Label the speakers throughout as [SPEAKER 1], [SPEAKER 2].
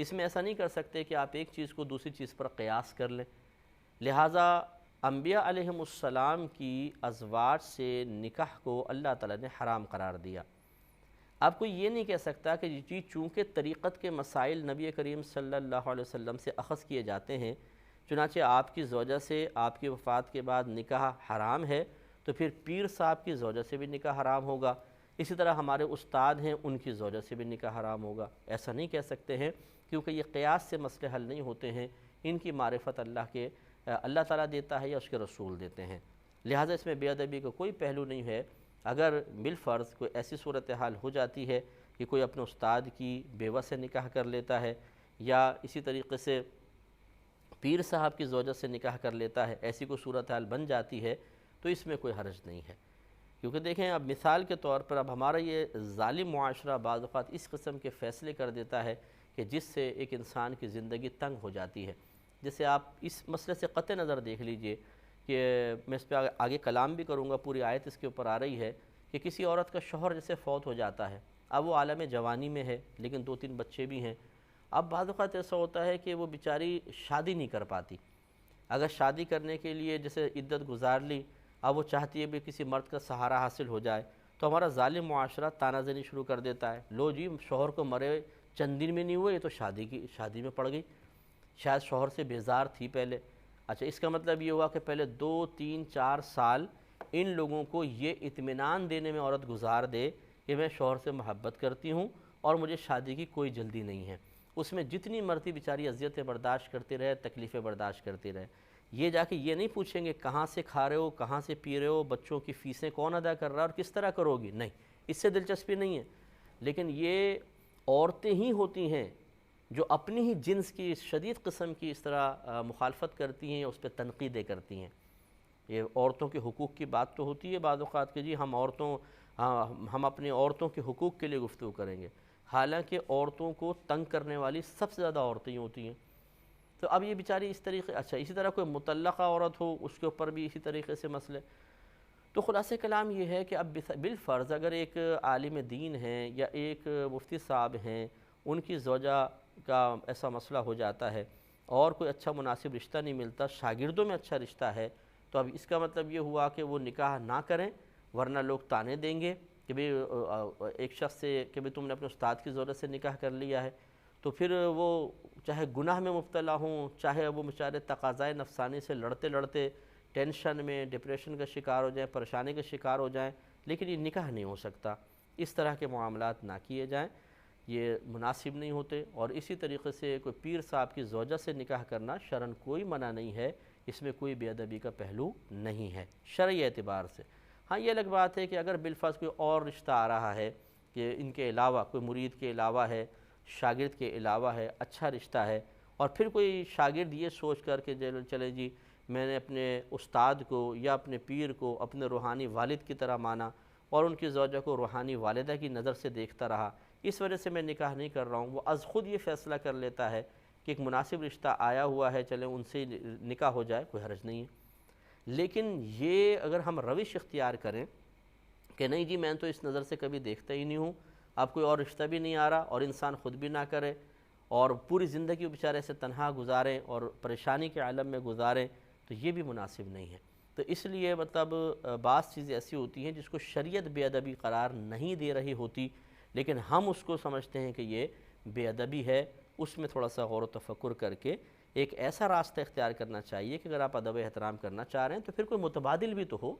[SPEAKER 1] اس میں ایسا نہیں کر سکتے کہ آپ ایک چیز کو دوسری چیز پر قیاس کر لیں۔ لہٰذا انبیاء علیہم السلام کی ازواج سے نکاح کو اللہ تعالیٰ نے حرام قرار دیا۔ آپ کو یہ نہیں کہہ سکتا کہ جی چونکہ طریقت کے مسائل نبی کریم صلی اللہ علیہ وسلم سے اخذ کیے جاتے ہیں، چنانچہ آپ کی زوجہ سے آپ کی وفات کے بعد نکاح حرام ہے، تو پھر پیر صاحب کی زوجہ سے بھی نکاح حرام ہوگا، اسی طرح ہمارے استاد ہیں ان کی زوجہ سے بھی نکاح حرام ہوگا۔ ایسا نہیں کہہ سکتے ہیں، کیونکہ یہ قیاس سے مسئلے حل نہیں ہوتے ہیں، ان کی معرفت اللہ تعالیٰ دیتا ہے یا اس کے رسول دیتے ہیں۔ لہٰذا اس میں بے ادبی کا کوئی پہلو نہیں ہے۔ اگر بالفرض کوئی ایسی صورتحال ہو جاتی ہے کہ کوئی اپنے استاد کی بیوہ سے نکاح کر لیتا ہے، یا اسی طریقے سے پیر صاحب کی زوجہ سے نکاح کر لیتا ہے، ایسی کوئی صورتحال بن جاتی ہے تو اس میں کوئی حرج نہیں ہے۔ کیونکہ دیکھیں اب مثال کے طور پر اب ہمارا یہ ظالم معاشرہ بعض اوقات اس قسم کے فیصلے کر دیتا ہے کہ جس سے ایک انسان کی زندگی تنگ ہو جاتی ہے۔ جیسے آپ اس مسئلے سے قطع نظر دیکھ لیجئے کہ میں اس پہ آگے کلام بھی کروں گا، پوری آیت اس کے اوپر آ رہی ہے کہ کسی عورت کا شوہر جیسے فوت ہو جاتا ہے، اب وہ عالم جوانی میں ہے لیکن 2-3 بچے بھی ہیں۔ اب بعض اوقات ایسا ہوتا ہے کہ وہ بیچاری شادی نہیں کر پاتی۔ اگر شادی کرنے کے لیے جیسے عدت گزار لی، اب وہ چاہتی ہے بھی کسی مرد کا سہارا حاصل ہو جائے، تو ہمارا ظالم معاشرہ طعنہ زنی شروع کر دیتا ہے، لو جی شوہر کو مرے چند دن میں نہیں ہوئے، یہ تو شادی میں پڑ گئی، شاید شوہر سے بیزار تھی پہلے۔ اچھا اس کا مطلب یہ ہوا کہ پہلے 2-3-4 سال ان لوگوں کو یہ اطمینان دینے میں عورت گزار دے کہ میں شوہر سے محبت کرتی ہوں اور مجھے شادی کی کوئی جلدی نہیں ہے۔ اس میں جتنی مرتی بیچاری اذیتیں برداشت کرتی رہے، تکلیفیں برداشت کرتی رہے، یہ جا کے یہ نہیں پوچھیں گے کہاں سے کھا رہے ہو، کہاں سے پی رہے ہو، بچوں کی فیسیں کون ادا کر رہا ہے اور کس طرح کرو گی، نہیں، اس سے دلچسپی نہیں ہے۔ لیکن یہ عورتیں ہی ہوتی ہیں جو اپنی ہی جنس کی شدید قسم کی اس طرح مخالفت کرتی ہیں، اس پہ تنقیدیں کرتی ہیں۔ یہ عورتوں کے حقوق کی بات تو ہوتی ہے بعض اوقات کہ جی ہم اپنی عورتوں کے حقوق کے لیے گفتگو کریں گے، حالانکہ عورتوں کو تنگ کرنے والی سب سے زیادہ عورتیں ہی ہوتی ہیں۔ تو اب یہ بیچاری اس طریقے، اچھا اسی طرح کوئی مطلقہ عورت ہو اس کے اوپر بھی اسی طریقے سے مسئلے۔ تو خلاصہ کلام یہ ہے کہ اب بالفرض اگر ایک عالم دین ہیں یا ایک مفتی صاحب ہیں، ان کی زوجہ کا ایسا مسئلہ ہو جاتا ہے اور کوئی اچھا مناسب رشتہ نہیں ملتا، شاگردوں میں اچھا رشتہ ہے، تو اب اس کا مطلب یہ ہوا کہ وہ نکاح نہ کریں، ورنہ لوگ طعنے دیں گے کہ بھئی ایک شخص سے کہ بھئی تم نے اپنے استاد کی ضرورت سے نکاح کر لیا ہے، تو پھر وہ چاہے گناہ میں مبتلا ہوں، چاہے وہ بیچارے تقاضائے نفسانی سے لڑتے لڑتے ٹینشن میں ڈپریشن کا شکار ہو جائیں، پریشانی کا شکار ہو جائیں، لیکن یہ نکاح نہیں ہو سکتا۔ اس طرح کے معاملات نہ کیے جائیں، یہ مناسب نہیں ہوتے۔ اور اسی طریقے سے کوئی پیر صاحب کی زوجہ سے نکاح کرنا شرعاً کوئی منع نہیں ہے، اس میں کوئی بے ادبی کا پہلو نہیں ہے شرعی اعتبار سے۔ ہاں یہ الگ بات ہے کہ اگر بالفرض کوئی اور رشتہ آ رہا ہے کہ ان کے علاوہ کوئی مرید کے علاوہ ہے، شاگرد کے علاوہ ہے، اچھا رشتہ ہے، اور پھر کوئی شاگرد یہ سوچ کر کہ چلے جی میں نے اپنے استاد کو یا اپنے پیر کو اپنے روحانی والد کی طرح مانا اور ان کی زوجہ کو روحانی والدہ کی نظر سے دیکھتا رہا، اس وجہ سے میں نکاح نہیں کر رہا ہوں، وہ از خود یہ فیصلہ کر لیتا ہے کہ ایک مناسب رشتہ آیا ہوا ہے، چلیں ان سے نکاح ہو جائے، کوئی حرج نہیں ہے۔ لیکن یہ اگر ہم روش اختیار کریں کہ نہیں جی میں تو اس نظر سے کبھی دیکھتا ہی نہیں ہوں، اب کوئی اور رشتہ بھی نہیں آ رہا، اور انسان خود بھی نہ کرے اور پوری زندگی بیچارے سے تنہا گزاریں اور پریشانی کے عالم میں گزاریں، تو یہ بھی مناسب نہیں ہے۔ تو اس لیے مطلب بعض چیزیں ایسی ہوتی ہیں جس کو شریعت بے ادبی قرار نہیں دے رہی ہوتی، لیکن ہم اس کو سمجھتے ہیں کہ یہ بے ادبی ہے، اس میں تھوڑا سا غور و تفکر کر کے ایک ایسا راستہ اختیار کرنا چاہیے کہ اگر آپ ادب احترام کرنا چاہ رہے ہیں تو پھر کوئی متبادل بھی تو ہو،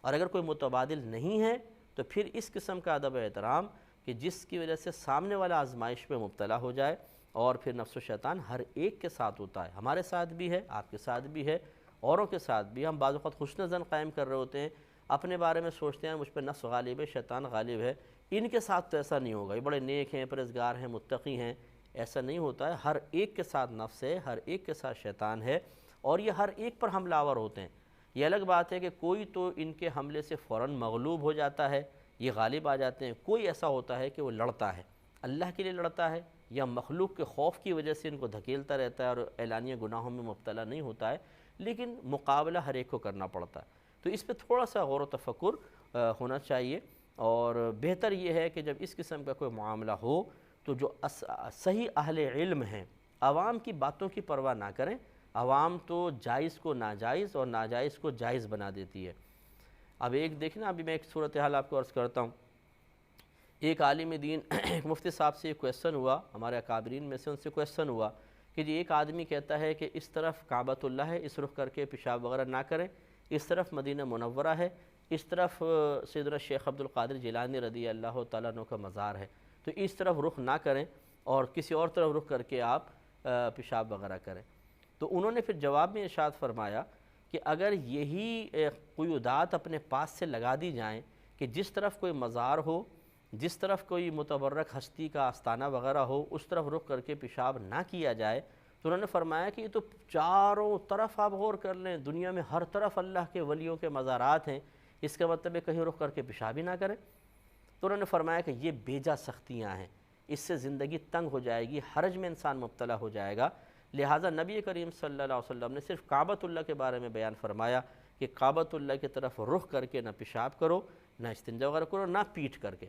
[SPEAKER 1] اور اگر کوئی متبادل نہیں ہے تو پھر اس قسم کا ادب احترام کہ جس کی وجہ سے سامنے والا آزمائش میں مبتلا ہو جائے، اور پھر نفس و شیطان ہر ایک کے ساتھ ہوتا ہے، ہمارے ساتھ بھی ہے، آپ کے ساتھ بھی ہے، اوروں کے ساتھ بھی۔ ہم بعض اوقات حسن ظن قائم کر رہے ہوتے ہیں، اپنے بارے میں سوچتے ہیں مجھ پہ نفس غالب ہے، شیطان غالب ہے، ان کے ساتھ تو ایسا نہیں ہوگا، یہ بڑے نیک ہیں، پرہیزگار ہیں، متقی ہیں، ایسا نہیں ہوتا ہے۔ ہر ایک کے ساتھ نفس ہے، ہر ایک کے ساتھ شیطان ہے، اور یہ ہر ایک پر حملہ آور ہوتے ہیں۔ یہ الگ بات ہے کہ کوئی تو ان کے حملے سے فوراً مغلوب ہو جاتا ہے، یہ غالب آ جاتے ہیں، کوئی ایسا ہوتا ہے کہ وہ لڑتا ہے، اللہ کے لیے لڑتا ہے یا مخلوق کے خوف کی وجہ سے ان کو دھکیلتا رہتا ہے اور اعلانیہ گناہوں میں مبتلا نہیں ہوتا ہے، لیکن مقابلہ ہر ایک کو کرنا پڑتا ہے۔ تو اس پہ تھوڑا سا غور و تفکر ہونا چاہیے، اور بہتر یہ ہے کہ جب اس قسم کا کوئی معاملہ ہو تو جو صحیح اہل علم ہیں عوام کی باتوں کی پرواہ نہ کریں، عوام تو جائز کو ناجائز اور ناجائز کو جائز بنا دیتی ہے۔ اب ایک دیکھنا، ابھی میں ایک صورتحال آپ کو عرض کرتا ہوں۔ ایک عالم دین ایک مفتی صاحب سے کویسچن ہوا، ہمارے اکابرین میں سے ان سے کویسچن ہوا کہ جی ایک آدمی کہتا ہے کہ اس طرف کعبۃ اللہ ہے، اس رخ کر کے پیشاب وغیرہ نہ کریں، اس طرف مدینہ منورہ ہے، اس طرف سیدنا شیخ عبد القادر جیلانی رضی اللہ تعالیٰ عنہ کا مزار ہے، تو اس طرف رخ نہ کریں اور کسی اور طرف رخ کر کے آپ پیشاب وغیرہ کریں۔ تو انہوں نے پھر جواب میں ارشاد فرمایا کہ اگر یہی قیودات اپنے پاس سے لگا دی جائیں کہ جس طرف کوئی مزار ہو، جس طرف کوئی متبرک ہستی کا آستانہ وغیرہ ہو، اس طرف رخ کر کے پیشاب نہ کیا جائے، تو انہوں نے فرمایا کہ یہ تو چاروں طرف آپ غور کر لیں، دنیا میں ہر طرف اللہ کے ولیوں کے مزارات ہیں، اس کا مطلب ہے کہیں رخ کر کے پیشاب ہی نہ کریں۔ تو انہوں نے فرمایا کہ یہ بیجا سختیاں ہیں، اس سے زندگی تنگ ہو جائے گی، حرج میں انسان مبتلا ہو جائے گا، لہٰذا نبی کریم صلی اللہ علیہ وسلم نے صرف کعبۃ اللہ کے بارے میں بیان فرمایا کہ کعبۃ اللہ کی طرف رخ کر کے نہ پیشاب کرو، نہ استنجا وغیرہ کرو، نہ پیٹھ کر کے،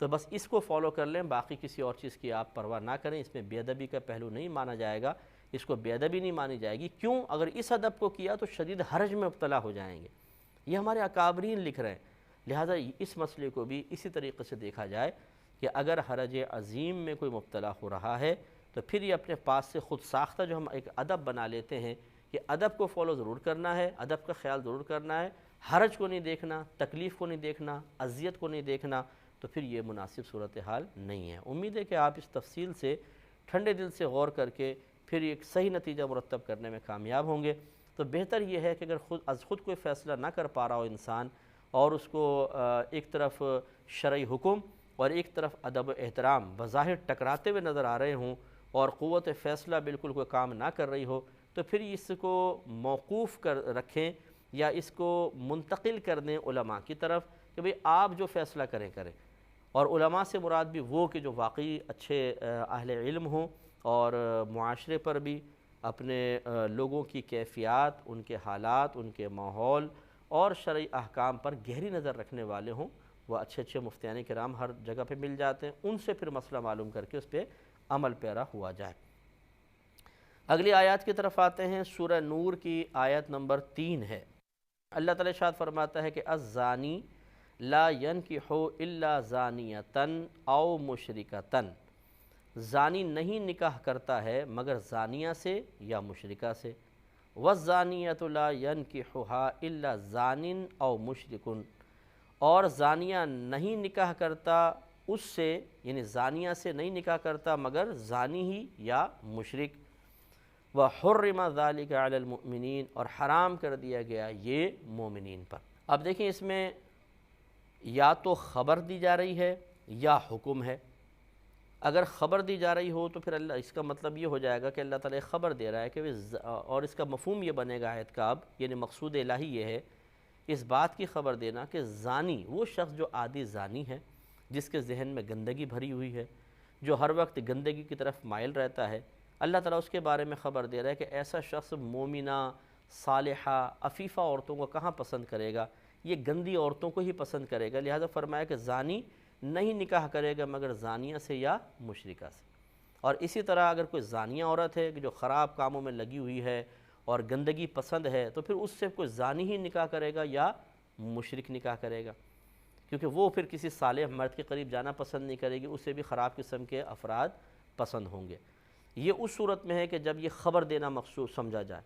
[SPEAKER 1] تو بس اس کو فالو کر لیں، باقی کسی اور چیز کی آپ پرواہ نہ کریں، اس میں بے ادبی کا پہلو نہیں مانا جائے گا، اس کو بے ادبی نہیں مانی جائے گی، کیوں؟ اگر اس ادب کو کیا تو شدید حرج میں مبتلا ہو جائیں گے، یہ ہمارے اکابرین لکھ رہے ہیں۔ لہٰذا اس مسئلے کو بھی اسی طریقے سے دیکھا جائے کہ اگر حرج عظیم میں کوئی مبتلا ہو رہا ہے تو پھر یہ اپنے پاس سے خود ساختہ جو ہم ایک ادب بنا لیتے ہیں کہ ادب کو فالو ضرور کرنا ہے، ادب کا خیال ضرور کرنا ہے، حرج کو نہیں دیکھنا، تکلیف کو نہیں دیکھنا، اذیت کو نہیں دیکھنا، تو پھر یہ مناسب صورتحال نہیں ہے۔ امید ہے کہ آپ اس تفصیل سے ٹھنڈے دل سے غور کر کے پھر ایک صحیح نتیجہ مرتب کرنے میں کامیاب ہوں گے۔ تو بہتر یہ ہے کہ اگر خود کوئی فیصلہ نہ کر پا رہا ہو انسان اور اس کو ایک طرف شرعی حکم اور ایک طرف ادب و احترام بظاہر ٹکراتے ہوئے نظر آ رہے ہوں اور قوت فیصلہ بالکل کوئی کام نہ کر رہی ہو، تو پھر اس کو موقوف کر رکھیں یا اس کو منتقل کر دیں علماء کی طرف کہ بھئی آپ جو فیصلہ کریں۔ اور علماء سے مراد بھی وہ کہ جو واقعی اچھے اہل علم ہوں اور معاشرے پر بھی اپنے لوگوں کی کیفیات، ان کے حالات، ان کے ماحول اور شرعی احکام پر گہری نظر رکھنے والے ہوں، وہ اچھے مفتیان کرام ہر جگہ پہ مل جاتے ہیں، ان سے پھر مسئلہ معلوم کر کے اس پہ عمل پیرا ہوا جائے۔ اگلی آیات کی طرف آتے ہیں، سورہ نور کی آیت نمبر 3 ہے۔ اللہ تعالیٰ ارشاد فرماتا ہے کہ الزانی لا ينکح الا زانیۃ او مشرکۃ، زانی نہیں نکاح کرتا ہے مگر زانیہ سے یا مشرکہ سے، والزانیۃ لا ينکحها الا زان او مشرک، اور زانیہ نہیں نکاح کرتا اس سے، یعنی زانیہ سے نہیں نکاح کرتا مگر زانی ہی یا مشرک، وحرم ذلک علی المؤمنین، اور حرام کر دیا گیا یہ مومنین پر۔ اب دیکھیں اس میں یا تو خبر دی جا رہی ہے یا حکم ہے۔ اگر خبر دی جا رہی ہو تو پھر اللہ، اس کا مطلب یہ ہو جائے گا کہ اللہ تعالیٰ خبر دے رہا ہے کہ اور اس کا مفہوم یہ بنے گا آیت کا، اب یعنی مقصود الہی یہ ہے اس بات کی خبر دینا کہ زانی وہ شخص جو عادی زانی ہے، جس کے ذہن میں گندگی بھری ہوئی ہے، جو ہر وقت گندگی کی طرف مائل رہتا ہے، اللہ تعالیٰ اس کے بارے میں خبر دے رہا ہے کہ ایسا شخص مومنہ، صالحہ، عفیفہ عورتوں کو کہاں پسند کرے گا، یہ گندی عورتوں کو ہی پسند کرے گا، لہذا فرمایا کہ زانی نہیں نکاح کرے گا مگر زانیہ سے یا مشرکہ سے۔ اور اسی طرح اگر کوئی زانیہ عورت ہے کہ جو خراب کاموں میں لگی ہوئی ہے اور گندگی پسند ہے، تو پھر اس سے کوئی زانی ہی نکاح کرے گا یا مشرک نکاح کرے گا، کیونکہ وہ پھر کسی صالح مرد کے قریب جانا پسند نہیں کرے گی، اسے بھی خراب قسم کے افراد پسند ہوں گے۔ یہ اس صورت میں ہے کہ جب یہ خبر دینا مقصود سمجھا جائے،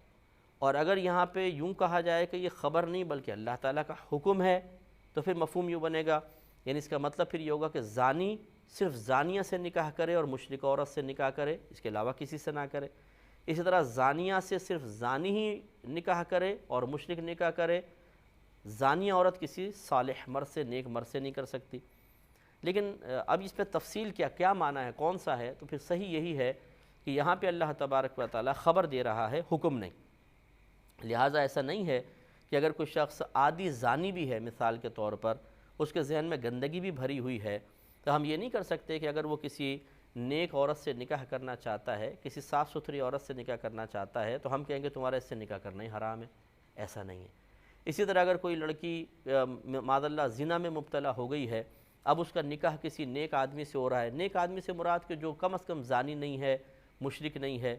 [SPEAKER 1] اور اگر یہاں پہ یوں کہا جائے کہ یہ خبر نہیں بلکہ اللہ تعالیٰ کا حکم ہے، تو پھر مفہوم یوں بنے گا، یعنی اس کا مطلب پھر یہ ہوگا کہ زانی صرف زانیہ سے نکاح کرے اور مشرک عورت سے نکاح کرے، اس کے علاوہ کسی سے نہ کرے۔ اسی طرح زانیہ سے صرف زانی ہی نکاح کرے اور مشرک نکاح کرے، زانیہ عورت کسی صالح مرد سے، نیک مرد سے نہیں کر سکتی۔ لیکن اب اس پہ تفصیل کیا معنی ہے، کون سا ہے، تو پھر صحیح یہی ہے کہ یہاں پہ اللہ تبارک و تعالیٰ خبر دے رہا ہے، حکم نہیں۔ لہٰذا ایسا نہیں ہے کہ اگر کوئی شخص عادی زانی بھی ہے، مثال کے طور پر اس کے ذہن میں گندگی بھی بھری ہوئی ہے، تو ہم یہ نہیں کر سکتے کہ اگر وہ کسی نیک عورت سے نکاح کرنا چاہتا ہے، کسی صاف ستھری عورت سے نکاح کرنا چاہتا ہے، تو ہم کہیں گے تمہارا اس سے نکاح کرنا ہی حرام ہے، ایسا نہیں ہے۔ اسی طرح اگر کوئی لڑکی معاذ اللہ زنا میں مبتلا ہو گئی ہے اب اس کا نکاح کسی نیک آدمی سے ہو رہا ہے، نیک آدمی سے مراد کہ جو کم از کم زانی نہیں ہے، مشرک نہیں ہے،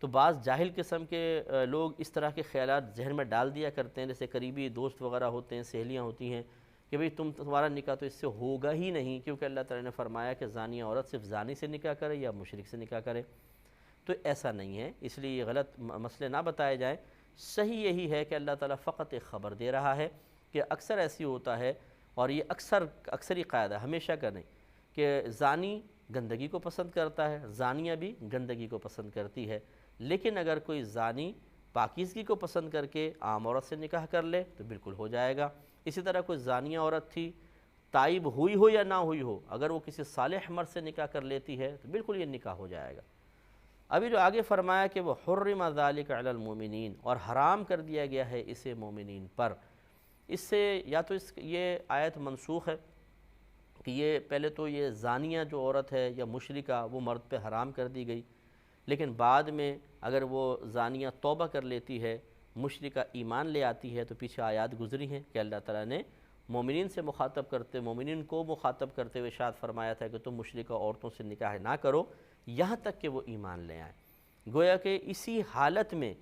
[SPEAKER 1] تو بعض جاہل قسم کے لوگ اس طرح کے خیالات ذہن میں ڈال دیا کرتے ہیں، جیسے قریبی دوست وغیرہ ہوتے ہیں، سہیلیاں ہوتی ہیں کہ بھئی تمہارا نکاح تو اس سے ہوگا ہی نہیں، کیونکہ اللہ تعالیٰ نے فرمایا کہ زانیہ عورت صرف زانی سے نکاح کرے یا مشرک سے نکاح کرے۔ تو ایسا نہیں ہے، اس لیے یہ غلط مسئلے نہ بتائے جائیں۔ صحیح یہی ہے کہ اللہ تعالیٰ فقط ایک خبر دے رہا ہے کہ اکثر ایسی ہوتا ہے، اور یہ اکثری قاعدہ ہمیشہ کا نہیں، کہ زانی گندگی کو پسند کرتا ہے، زانیہ بھی گندگی کو پسند کرتی ہے، لیکن اگر کوئی زانی پاکیزگی کو پسند کر کے عام عورت سے نکاح کر لے تو بالکل ہو جائے گا۔ اسی طرح کوئی زانیہ عورت تھی، تائب ہوئی ہو یا نہ ہوئی ہو، اگر وہ کسی صالح مرد سے نکاح کر لیتی ہے تو بالکل یہ نکاح ہو جائے گا۔ ابھی جو آگے فرمایا کہ وہ حرم ذالک علی المومنین، اور حرام کر دیا گیا ہے اسے مومنین پر، اس سے یا تو یہ آیت منسوخ ہے کہ یہ پہلے تو یہ زانیہ جو عورت ہے یا مشرکہ وہ مرد پہ حرام کر دی گئی، لیکن بعد میں اگر وہ زانیہ توبہ کر لیتی ہے، مشرکہ ایمان لے آتی ہے، تو پیچھے آیات گزری ہیں کہ اللہ تعالیٰ نے مومنین سے مومنین کو مخاطب کرتے ہوئے ارشاد فرمایا تھا کہ تم مشرکہ عورتوں سے نکاح نہ کرو یہاں تک کہ وہ ایمان لے آئیں۔ گویا کہ اسی حالت میں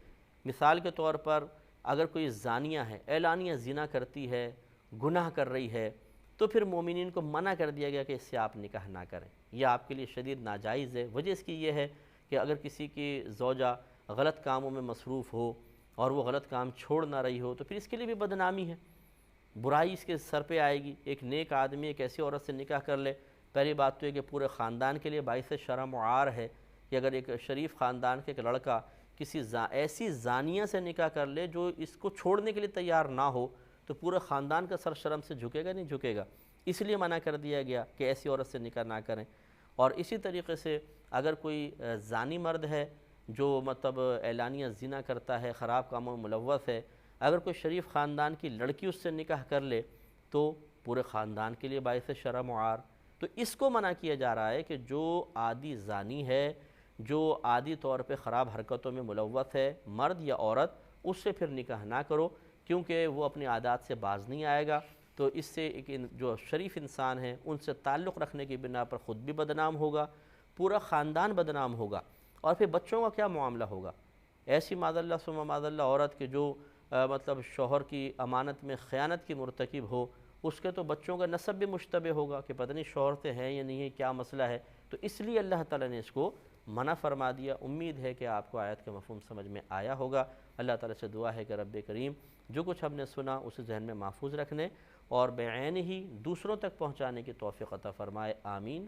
[SPEAKER 1] مثال کے طور پر اگر کوئی زانیہ ہے، اعلانیہ زنا کرتی ہے، گناہ کر رہی ہے، تو پھر مومنین کو منع کر دیا گیا کہ اس سے آپ نکاح نہ کریں، یہ آپ کے لیے شدید ناجائز ہے۔ وجہ اس کی یہ ہے کہ اگر کسی کی زوجہ غلط کاموں میں مصروف ہو اور وہ غلط کام چھوڑ نہ رہی ہو تو پھر اس کے لیے بھی بدنامی ہے، برائی اس کے سر پہ آئے گی۔ ایک نیک آدمی ایک ایسی عورت سے نکاح کر لے، پہلی بات تو یہ کہ پورے خاندان کے لیے باعث شرم و عار ہے کہ اگر ایک شریف خاندان کے ایک لڑکا کسی ایسی زانیہ سے نکاح کر لے جو اس کو چھوڑنے کے لیے تیار نہ ہو، تو پورے خاندان کا سر شرم سے جھکے گا نہیں جھکے گا، اس لیے منع کر دیا گیا کہ ایسی عورت سے نکاح نہ کریں۔ اور اسی طریقے سے اگر کوئی زانی مرد ہے جو مطلب اعلانیہ زنا کرتا ہے، خراب کاموں میں ملوث ہے، اگر کوئی شریف خاندان کی لڑکی اس سے نکاح کر لے تو پورے خاندان کے لیے باعث شرم و عار۔ تو اس کو منع کیا جا رہا ہے کہ جو عادی زانی ہے، جو عادی طور پہ خراب حرکتوں میں ملوث ہے، مرد یا عورت، اس سے پھر نکاح نہ کرو، کیونکہ وہ اپنی عادات سے باز نہیں آئے گا، تو اس سے ایک جو شریف انسان ہیں ان سے تعلق رکھنے کی بنا پر خود بھی بدنام ہوگا، پورا خاندان بدنام ہوگا، اور پھر بچوں کا کیا معاملہ ہوگا؟ ایسی معاذ اللہ ثم معاذ اللہ عورت کہ جو مطلب شوہر کی امانت میں خیانت کی مرتکب ہو، اس کے تو بچوں کا نسب بھی مشتبہ ہوگا کہ پتہ نہیں شوہر سے ہیں یا نہیں ہے، کیا مسئلہ ہے۔ تو اس لیے اللہ تعالیٰ نے اس کو منع فرما دیا۔ امید ہے کہ آپ کو آیت کا مفہوم سمجھ میں آیا ہوگا۔ اللہ تعالیٰ سے دعا ہے کہ رب کریم جو کچھ ہم نے سنا اسے ذہن میں محفوظ رکھنے اور بعین ہی دوسروں تک پہنچانے کی توفیق عطا فرمائے، آمین۔